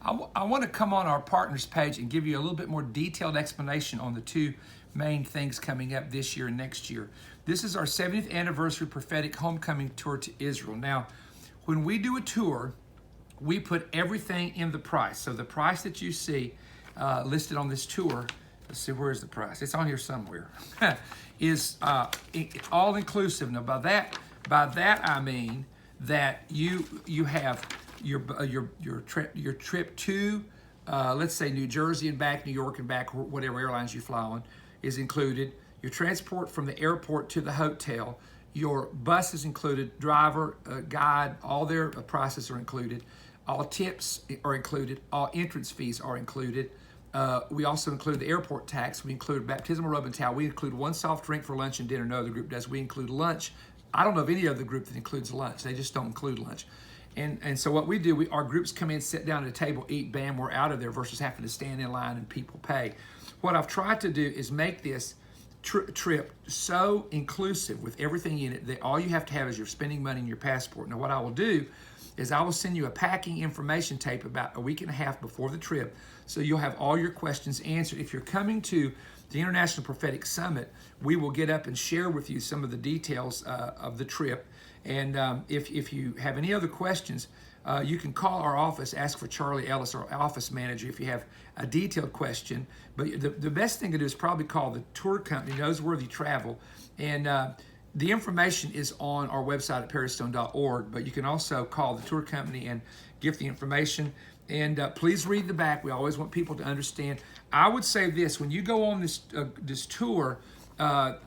I want to come on our partners page and give you a little bit more detailed explanation on the two main things coming up this year and next year. This is our 70th anniversary prophetic homecoming tour to Israel. Now, when we do a tour, we put everything in the price. So the price that you see listed on this tour, let's see, where is the price? It's on here somewhere. Is all inclusive. Now by that I mean that you have your trip to let's say New Jersey and back, New York and back, whatever airlines you fly on is included. Your transport from the airport to the hotel, your bus is included, driver, guide, all their prices are included. All tips are included. All entrance fees are included. We also include the airport tax. We include baptismal robe and towel. We include one soft drink for lunch and dinner. No other group does. We include lunch. I don't know of any other group that includes lunch. They just don't include lunch. And so what we do, our groups come in, sit down at a table, eat, bam, we're out of there versus having to stand in line and people pay. What I've tried to do is make this trip so inclusive with everything in it that all you have to have is your spending money and your passport. Now what I will do is I will send you a packing information tape about a week and a half before the trip, so you'll have all your questions answered. If you're coming to the International Prophetic Summit, we will get up and share with you some of the details of the trip. And if you have any other questions, you can call our office, ask for Charlie Ellis, our office manager, if you have a detailed question. But the best thing to do is probably call the tour company, Noseworthy Travel, and the information is on our website at perrystone.org, but you can also call the tour company and give the information. And please read the back. We always want people to understand. I would say this: when you go on this tour,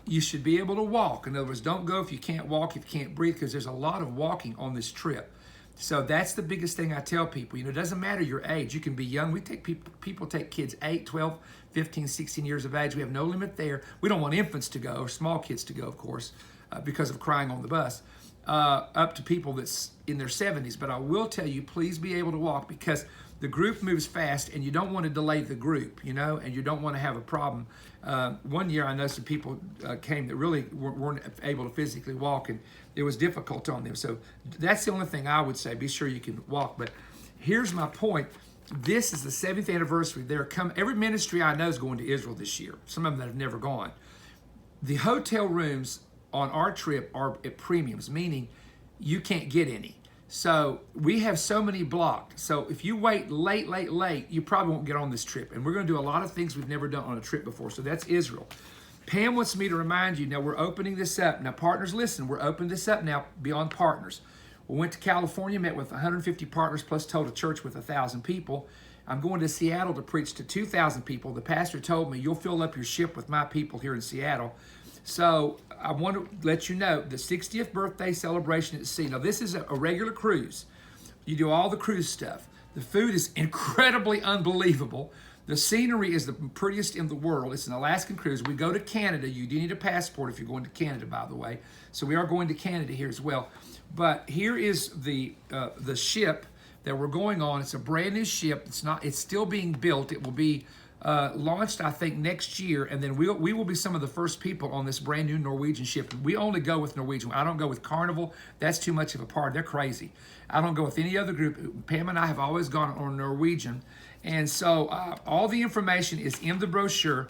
you should be able to walk. In other words, don't go if you can't walk, if you can't breathe, because there's a lot of walking on this trip. So that's the biggest thing I tell people. You know, it doesn't matter your age. You can be young. We take people take kids 8, 12, 15, 16 years of age. We have no limit there. We don't want infants to go, or small kids to go, of course, because of crying on the bus, up to people that's in their 70s. But I will tell you, please be able to walk, because the group moves fast and you don't want to delay the group, you know, and you don't want to have a problem. One year I know some people came that really weren't able to physically walk, and it was difficult on them. So that's the only thing I would say. Be sure you can walk. But here's my point. This is the 70th anniversary. Every ministry I know is going to Israel this year. Some of them that have never gone. The hotel rooms on our trip are at premiums, meaning you can't get any. So we have so many blocked. So if you wait late, you probably won't get on this trip. And we're going to do a lot of things we've never done on a trip before. So that's Israel. Pam wants me to remind you, now we're opening this up. Now partners, listen, we're opening this up now beyond partners. We went to California, met with 150 partners, plus told a church with 1,000 people. I'm going to Seattle to preach to 2,000 people. The pastor told me, you'll fill up your ship with my people here in Seattle. So I want to let you know the 60th birthday celebration at sea. Now this is a regular cruise. You do all the cruise stuff. The food is incredibly unbelievable. The scenery is the prettiest in the world. It's an Alaskan cruise. We go to Canada. You do need a passport if you're going to Canada, by the way. So we are going to Canada here as well. But here is the ship that we're going on. It's a brand new ship. It's still being built. It will be launched, I think, next year, and then we will be some of the first people on this brand new Norwegian ship. We only go with Norwegian. I don't go with Carnival. That's too much of a part. They're crazy. I don't go with any other group. Pam and I have always gone on Norwegian, and so all the information is in the brochure.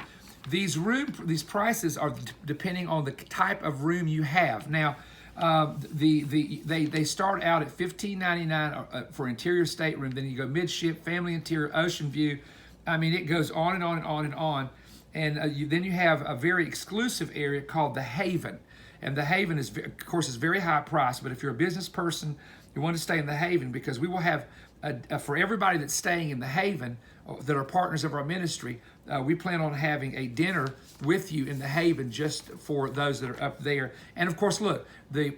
These prices are depending on the type of room you have. Now, they start out at $15.99 for interior stateroom. Then you go midship, family interior, ocean view. I mean, it goes on and on and on and on. And then you have a very exclusive area called the Haven. And the Haven is, of course, is very high priced. But if you're a business person, you want to stay in the Haven, because we will have, for everybody that's staying in the Haven, that are partners of our ministry, we plan on having a dinner with you in the Haven just for those that are up there. And of course, look,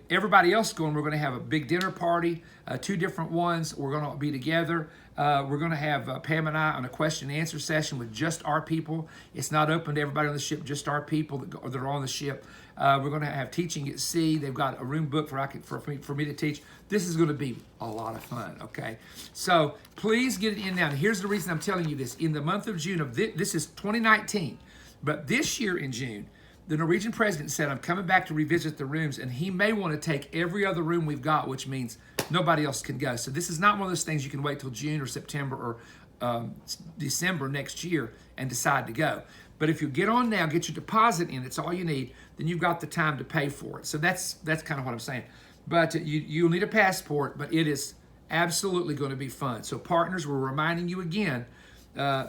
everybody else going, we're going to have a big dinner party, 2 different ones. We're going to be together. We're going to have Pam and I on a question and answer session with just our people. It's not open to everybody on the ship, just our people that are on the ship. We're going to have teaching at sea. They've got a room booked for me to teach. This is going to be a lot of fun, okay? So please get it in now. And here's the reason I'm telling you this. In the month of June of this is 2019, but this year in June, the Norwegian president said, I'm coming back to revisit the rooms, and he may want to take every other room we've got, which means nobody else can go. So this is not one of those things you can wait till June or September or December next year and decide to go. But if you get on now, get your deposit in, it's all you need, then you've got the time to pay for it. So that's kind of what I'm saying. But you'll need a passport, but it is absolutely going to be fun. So partners, we're reminding you again,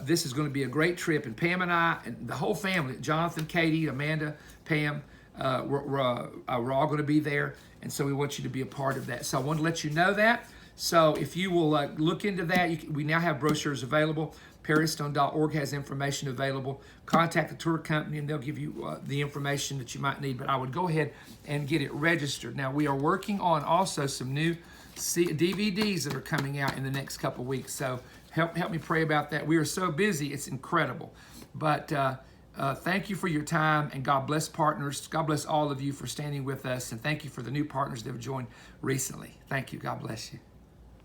this is going to be a great trip. And Pam and I, and the whole family, Jonathan, Katie, Amanda, Pam, we're all going to be there. And so we want you to be a part of that. So I want to let you know that. So if you will look into that, we now have brochures available. Perrystone.org has information available. Contact the tour company and they'll give you the information that you might need. But I would go ahead and get it registered. Now we are working on also some new DVDs that are coming out in the next couple weeks. So help me pray about that. We are so busy, it's incredible. But thank you for your time, and God bless partners. God bless all of you for standing with us, and thank you for the new partners that have joined recently. Thank you. God bless you.